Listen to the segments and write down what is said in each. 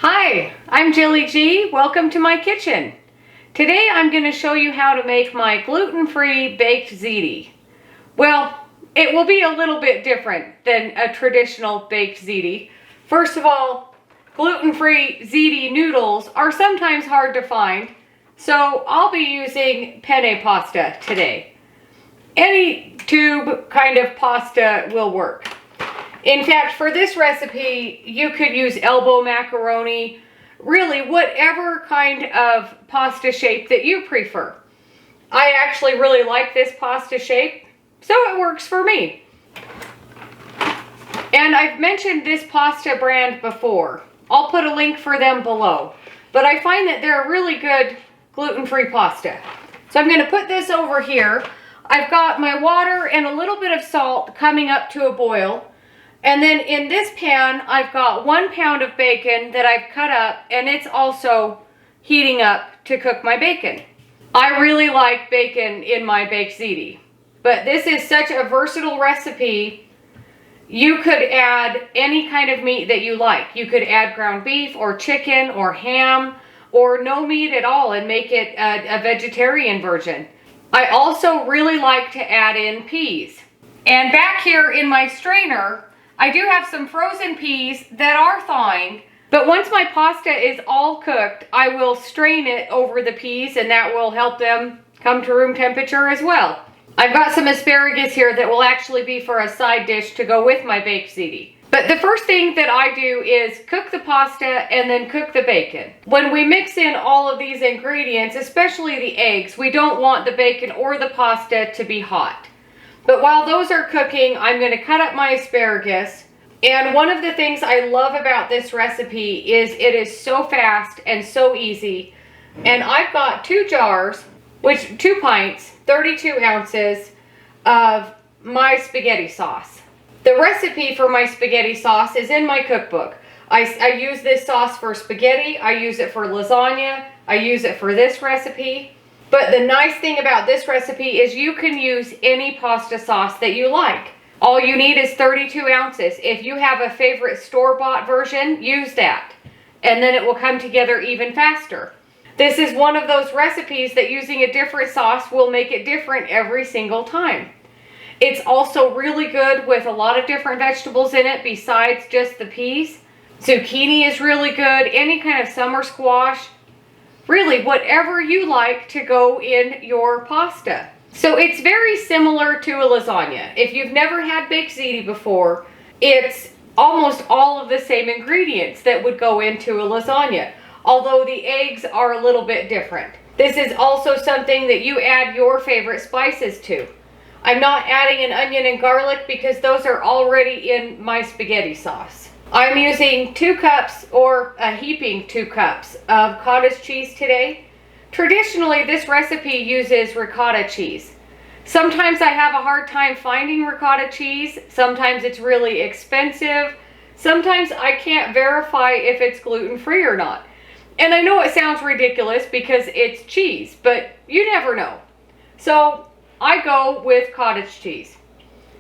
Hi, I'm Jilly G. Welcome to my kitchen. Today I'm going to show you how to make my gluten-free baked ziti. Well, it will be a little bit different than a traditional baked ziti. First of all, gluten-free ziti noodles are sometimes hard to find, so I'll be using penne pasta today. Any tube kind of pasta will work. In fact, for this recipe, you could use elbow macaroni, really whatever kind of pasta shape that you prefer. I actually really like this pasta shape, so it works for me. And I've mentioned this pasta brand before. I'll put a link for them below. But I find that they're a really good gluten-free pasta. So I'm going to put this over here. I've got my water and a little bit of salt coming up to a boil. And then in this pan, I've got 1 pound of bacon that I've cut up, and it's also heating up to cook my bacon. I really like bacon in my baked ziti, but this is such a versatile recipe. You could add any kind of meat that you like. You could add ground beef or chicken or ham or no meat at all and make it a vegetarian version. I also really like to add in peas. And back here in my strainer, I do have some frozen peas that are thawing, but once my pasta is all cooked, I will strain it over the peas, and that will help them come to room temperature as well. I've got some asparagus here that will actually be for a side dish to go with my baked ziti. But the first thing that I do is cook the pasta and then cook the bacon. When we mix in all of these ingredients, especially the eggs, we don't want the bacon or the pasta to be hot. But while those are cooking, I'm going to cut up my asparagus. And one of the things I love about this recipe is it is so fast and so easy. And I've got 2 jars, 2 pints, 32 ounces of my spaghetti sauce. The recipe for my spaghetti sauce is in my cookbook. I use this sauce for spaghetti, I use it for lasagna, I use it for this recipe. But the nice thing about this recipe is you can use any pasta sauce that you like. All you need is 32 ounces. If you have a favorite store-bought version, use that. And then it will come together even faster. This is one of those recipes that using a different sauce will make it different every single time. It's also really good with a lot of different vegetables in it besides just the peas. Zucchini is really good. Any kind of summer squash. Really, whatever you like to go in your pasta. So it's very similar to a lasagna. If you've never had baked ziti before, it's almost all of the same ingredients that would go into a lasagna, although the eggs are a little bit different. This is also something that you add your favorite spices to. I'm not adding an onion and garlic because those are already in my spaghetti sauce. I'm using 2 cups or a heaping 2 cups of cottage cheese today. Traditionally, this recipe uses ricotta cheese. Sometimes I have a hard time finding ricotta cheese. Sometimes it's really expensive. Sometimes I can't verify if it's gluten-free or not. And I know it sounds ridiculous because it's cheese, but you never know. So I go with cottage cheese.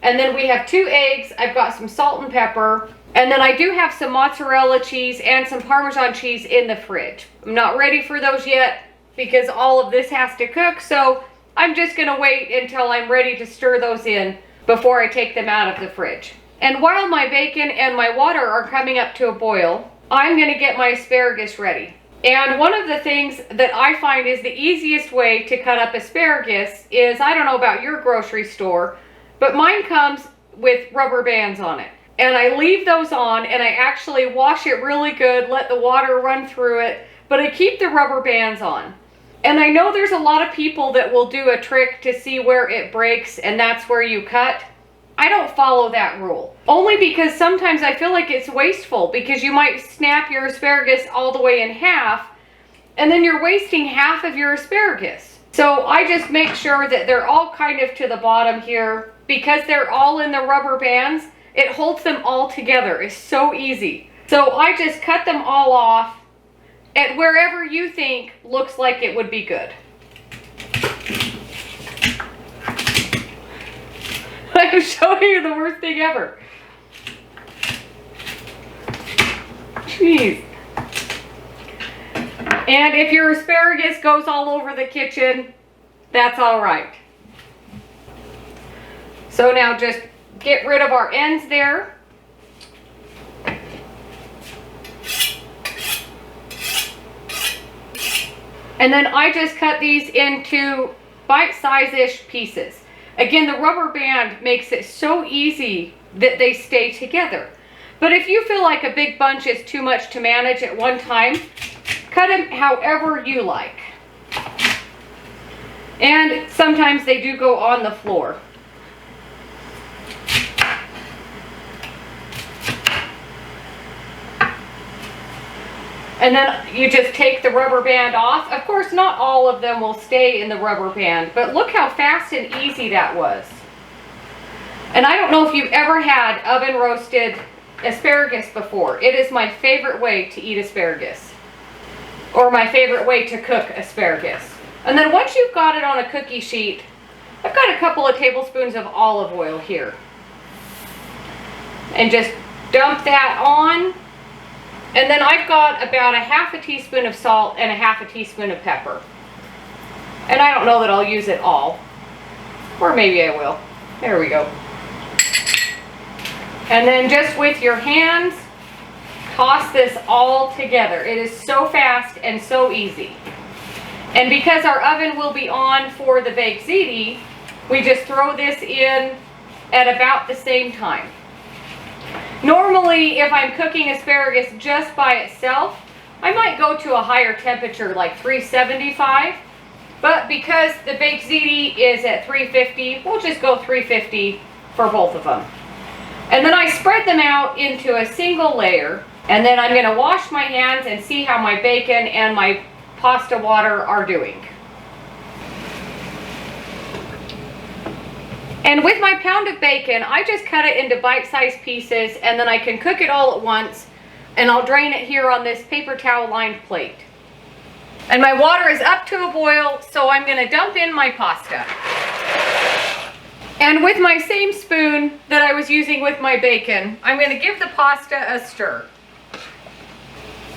And then we have 2 eggs. I've got some salt and pepper. And then I do have some mozzarella cheese and some Parmesan cheese in the fridge. I'm not ready for those yet because all of this has to cook, so I'm just going to wait until I'm ready to stir those in before I take them out of the fridge. And while my bacon and my water are coming up to a boil, I'm going to get my asparagus ready. And one of the things that I find is the easiest way to cut up asparagus is, I don't know about your grocery store, but mine comes with rubber bands on it. And I leave those on and I actually wash it really good, let the water run through it, but I keep the rubber bands on. And I know there's a lot of people that will do a trick to see where it breaks and that's where you cut. I don't follow that rule. Only because sometimes I feel like it's wasteful because you might snap your asparagus all the way in half and then you're wasting half of your asparagus. So I just make sure that they're all kind of to the bottom here because they're all in the rubber bands. It holds them all together. It's so easy. So I just cut them all off at wherever you think looks like it would be good. I'm showing you the worst thing ever. Jeez. And if your asparagus goes all over the kitchen, that's all right. So now just get rid of our ends there. And then I just cut these into bite-size-ish pieces. Again, the rubber band makes it so easy that they stay together. But if you feel like a big bunch is too much to manage at one time, cut them however you like. And sometimes they do go on the floor. And then you just take the rubber band off. Of course, not all of them will stay in the rubber band, but look how fast and easy that was. And I don't know if you've ever had oven roasted asparagus before. It is my favorite way to eat asparagus, or my favorite way to cook asparagus. And then once you've got it on a cookie sheet, I've got a couple of tablespoons of olive oil here. And just dump that on. And then I've got about a half a teaspoon of salt and a half a teaspoon of pepper. And I don't know that I'll use it all. Or maybe I will. There we go. And then just with your hands, toss this all together. It is so fast and so easy. And because our oven will be on for the baked ziti, we just throw this in at about the same time. Normally, if I'm cooking asparagus just by itself, I might go to a higher temperature like 375. But because the baked ziti is at 350, we'll just go 350 for both of them. And then I spread them out into a single layer. And then I'm going to wash my hands and see how my bacon and my pasta water are doing. And with my pound of bacon, I just cut it into bite-sized pieces, and then I can cook it all at once, and I'll drain it here on this paper towel lined plate. And my water is up to a boil, so I'm going to dump in my pasta. And with my same spoon that I was using with my bacon, I'm going to give the pasta a stir.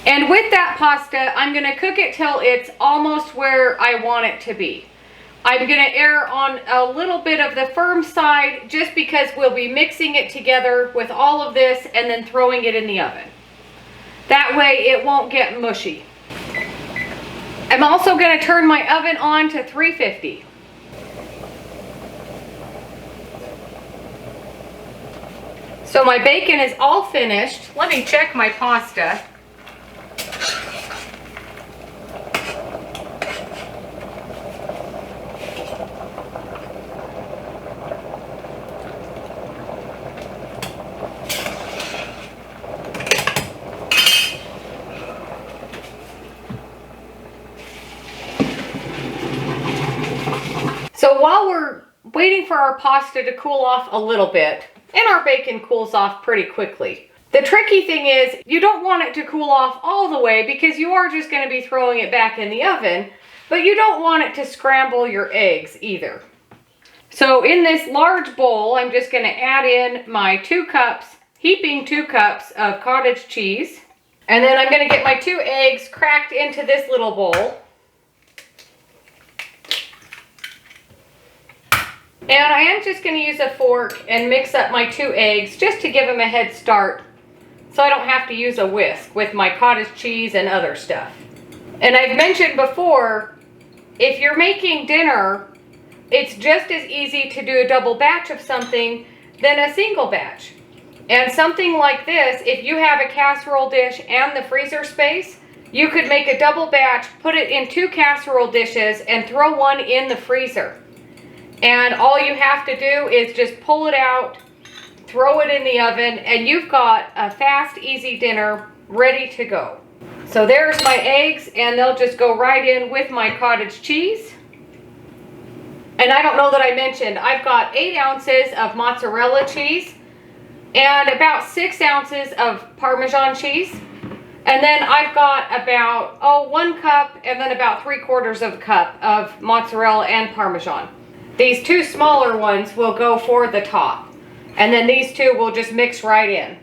And with that pasta, I'm going to cook it till it's almost where I want it to be. I'm going to err on a little bit of the firm side just because we'll be mixing it together with all of this and then throwing it in the oven. That way it won't get mushy. I'm also going to turn my oven on to 350. So my bacon is all finished. Let me check my pasta. So while we're waiting for our pasta to cool off a little bit, and our bacon cools off pretty quickly, the tricky thing is you don't want it to cool off all the way because you are just going to be throwing it back in the oven, but you don't want it to scramble your eggs either. So in this large bowl, I'm just going to add in my 2 cups, heaping 2 cups of cottage cheese. And then I'm going to get my 2 eggs cracked into this little bowl. And I am just going to use a fork and mix up my 2 eggs just to give them a head start so I don't have to use a whisk with my cottage cheese and other stuff. And I've mentioned before, if you're making dinner, it's just as easy to do a double batch of something than a single batch. And something like this, if you have a casserole dish and the freezer space, you could make a double batch, put it in 2 casserole dishes, and throw one in the freezer. And all you have to do is just pull it out, throw it in the oven, and you've got a fast, easy dinner ready to go. So there's my eggs, and they'll just go right in with my cottage cheese. And I don't know that I mentioned, I've got 8 ounces of mozzarella cheese and about 6 ounces of Parmesan cheese. And then I've got about, 1 cup and then about 3/4 of a cup of mozzarella and Parmesan. These 2 smaller ones will go for the top. And then these 2 will just mix right in.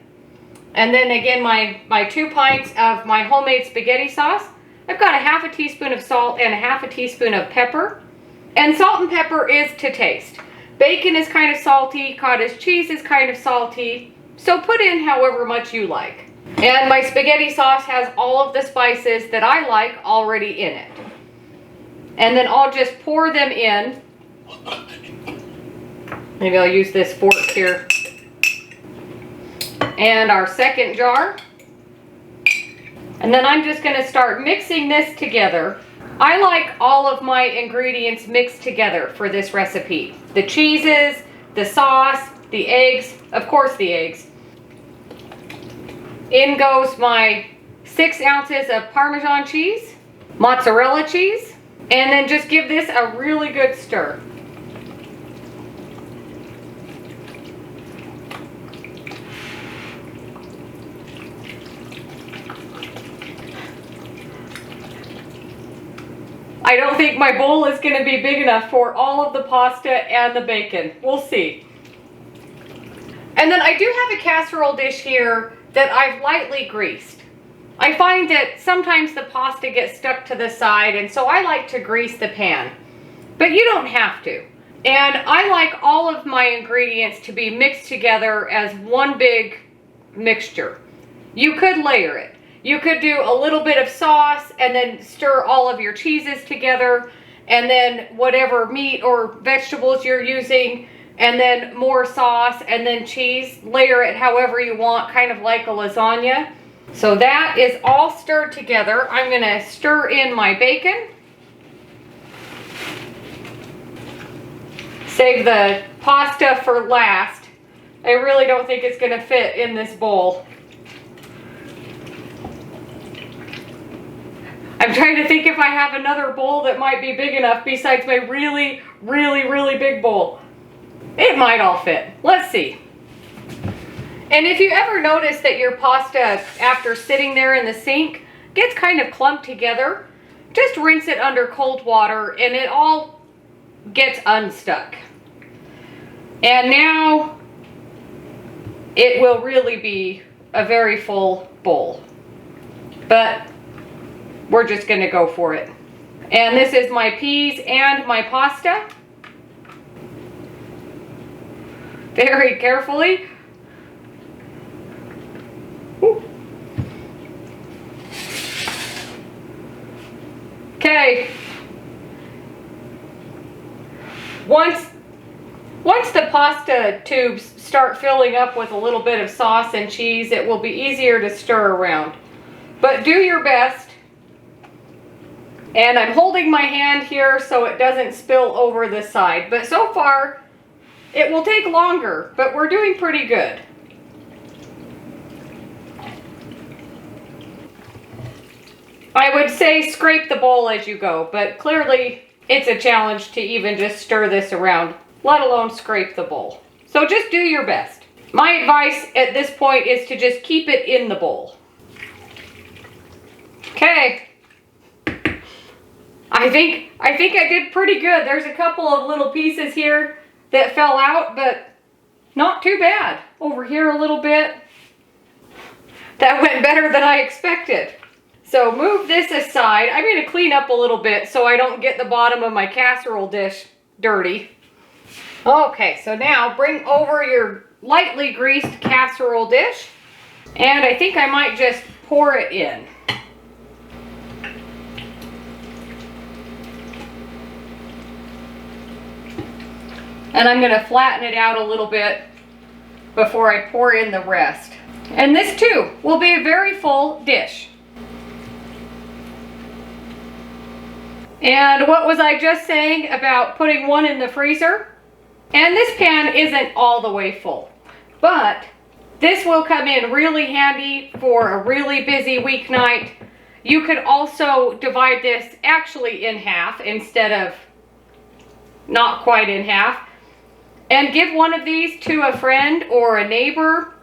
And then again, my 2 pints of my homemade spaghetti sauce. I've got a half a teaspoon of salt and a half a teaspoon of pepper. And salt and pepper is to taste. Bacon is kind of salty, cottage cheese is kind of salty, so put in however much you like. And my spaghetti sauce has all of the spices that I like already in it. And then I'll just pour them in. Maybe I'll use this fork here. And our second jar. And then I'm just going to start mixing this together. I like all of my ingredients mixed together for this recipe. The cheeses, the sauce, the eggs, of course the eggs. In goes my 6 ounces of Parmesan cheese, mozzarella cheese, and then just give this a really good stir. I don't think my bowl is going to be big enough for all of the pasta and the bacon. We'll see. And then I do have a casserole dish here that I've lightly greased. I find that sometimes the pasta gets stuck to the side, and so I like to grease the pan. But you don't have to. And I like all of my ingredients to be mixed together as one big mixture. You could layer it. You could do a little bit of sauce and then stir all of your cheeses together, and then whatever meat or vegetables you're using, and then more sauce and then cheese. Layer it however you want, kind of like a lasagna. So that is all stirred together. I'm going to stir in my bacon. Save the pasta for last. I really don't think it's going to fit in this bowl. I'm trying to think if I have another bowl that might be big enough besides my really, really, really big bowl. It might all fit. Let's see. And if you ever notice that your pasta, after sitting there in the sink, gets kind of clumped together, just rinse it under cold water and it all gets unstuck. And now it will really be a very full bowl. But we're just going to go for it. And this is my peas and my pasta. Very carefully. Ooh. Okay. Once the pasta tubes start filling up with a little bit of sauce and cheese, it will be easier to stir around. But do your best. And I'm holding my hand here so it doesn't spill over the side. But so far, it will take longer, but we're doing pretty good. I would say scrape the bowl as you go, but clearly it's a challenge to even just stir this around, let alone scrape the bowl. So just do your best. My advice at this point is to just keep it in the bowl. Okay. I think I did pretty good. There's a couple of little pieces here that fell out, but not too bad. Over here a little bit. That went better than I expected. So move this aside. I'm going to clean up a little bit so I don't get the bottom of my casserole dish dirty. Okay, so now bring over your lightly greased casserole dish. And I think I might just pour it in. And I'm going to flatten it out a little bit before I pour in the rest. And this too will be a very full dish. And what was I just saying about putting one in the freezer? And this pan isn't all the way full, but this will come in really handy for a really busy weeknight. You could also divide this actually in half instead of not quite in half. And give one of these to a friend or a neighbor,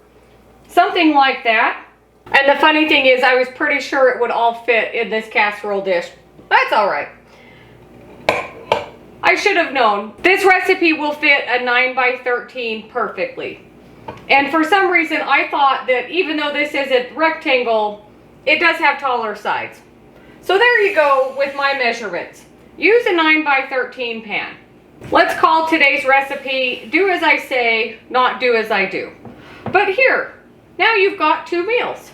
something like that. And the funny thing is, I was pretty sure it would all fit in this casserole dish. That's all right. I should have known. This recipe will fit a 9x13 perfectly. And for some reason, I thought that even though this is a rectangle, it does have taller sides. So there you go with my measurements. Use a 9x13 pan. Let's call today's recipe, do as I say, not do as I do. But here, now you've got 2 meals.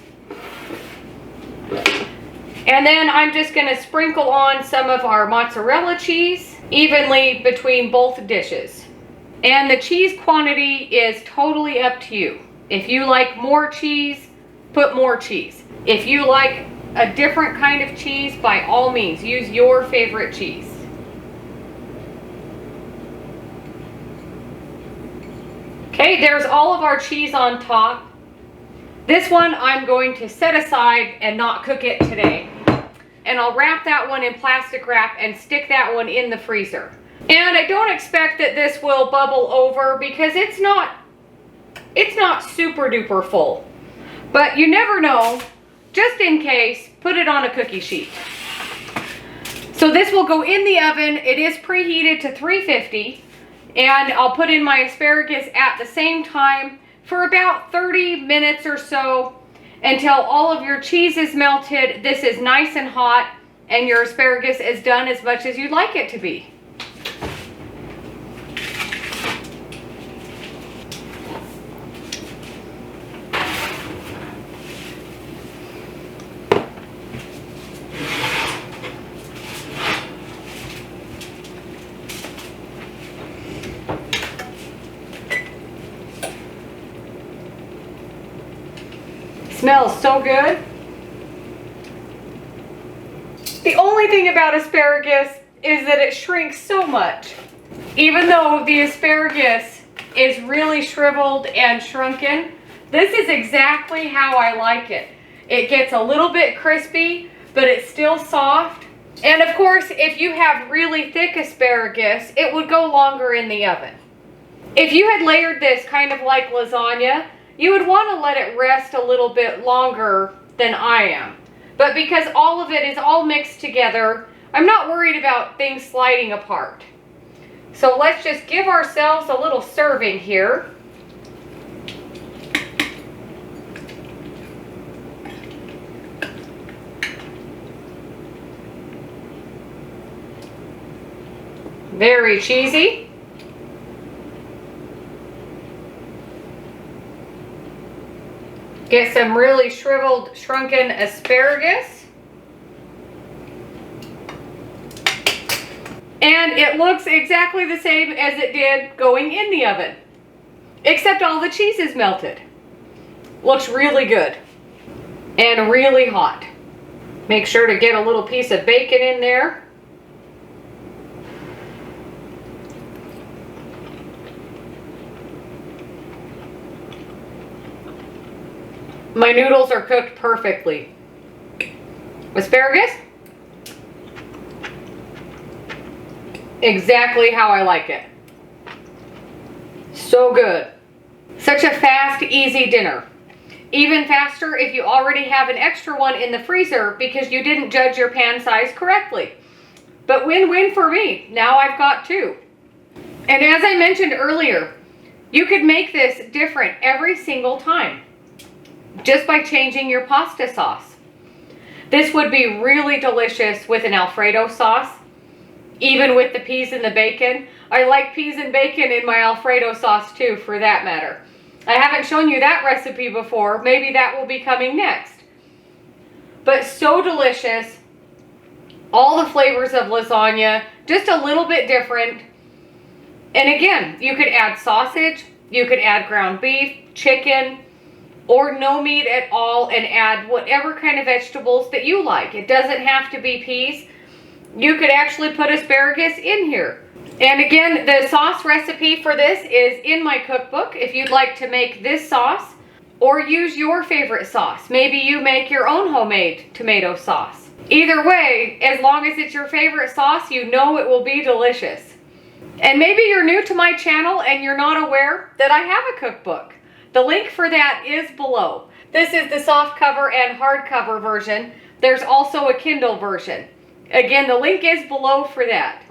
And then I'm just going to sprinkle on some of our mozzarella cheese evenly between both dishes. And the cheese quantity is totally up to you. If you like more cheese, put more cheese. If you like a different kind of cheese, by all means, use your favorite cheese. Okay, there's all of our cheese on top. This one I'm going to set aside and not cook it today. And I'll wrap that one in plastic wrap and stick that one in the freezer. And I don't expect that this will bubble over because it's not super duper full. But you never know. Just in case, put it on a cookie sheet. So this will go in the oven. It is preheated to 350. And I'll put in my asparagus at the same time for about 30 minutes or so until all of your cheese is melted. This is nice and hot and your asparagus is done as much as you'd like it to be. Smells so good. The only thing about asparagus is that it shrinks so much. Even though the asparagus is really shriveled and shrunken, this is exactly how I like it. It gets a little bit crispy, but it's still soft. And of course, if you have really thick asparagus, it would go longer in the oven. If you had layered this kind of like lasagna, you would want to let it rest a little bit longer than I am. But because all of it is all mixed together, I'm not worried about things sliding apart. So let's just give ourselves a little serving here. Very cheesy. Get some really shriveled, shrunken asparagus. And it looks exactly the same as it did going in the oven, except all the cheese is melted. Looks really good and really hot. Make sure to get a little piece of bacon in there. My noodles are cooked perfectly. Asparagus? Exactly how I like it. So good. Such a fast, easy dinner. Even faster if you already have an extra one in the freezer because you didn't judge your pan size correctly. But win-win for me. Now I've got 2. And as I mentioned earlier, you could make this different every single time, just by changing your pasta sauce. This would be really delicious with an Alfredo sauce, even with the peas and the bacon. I like peas and bacon in my Alfredo sauce too, for that matter. I haven't shown you that recipe before. Maybe that will be coming next. But so delicious. All the flavors of lasagna, just a little bit different. And again, you could add sausage, you could add ground beef, chicken, or no meat at all, and add whatever kind of vegetables that you like. It doesn't have to be peas. You could actually put asparagus in here. And again, the sauce recipe for this is in my cookbook if you'd like to make this sauce or use your favorite sauce. Maybe you make your own homemade tomato sauce. Either way, as long as it's your favorite sauce, you know it will be delicious. And maybe you're new to my channel and you're not aware that I have a cookbook. The link for that is below. This is the soft cover and hardcover version. There's also a Kindle version. Again, the link is below for that.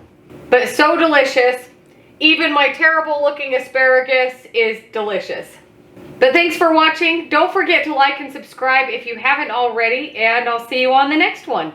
But so delicious. Even my terrible looking asparagus is delicious. But thanks for watching. Don't forget to like and subscribe if you haven't already, and I'll see you on the next one.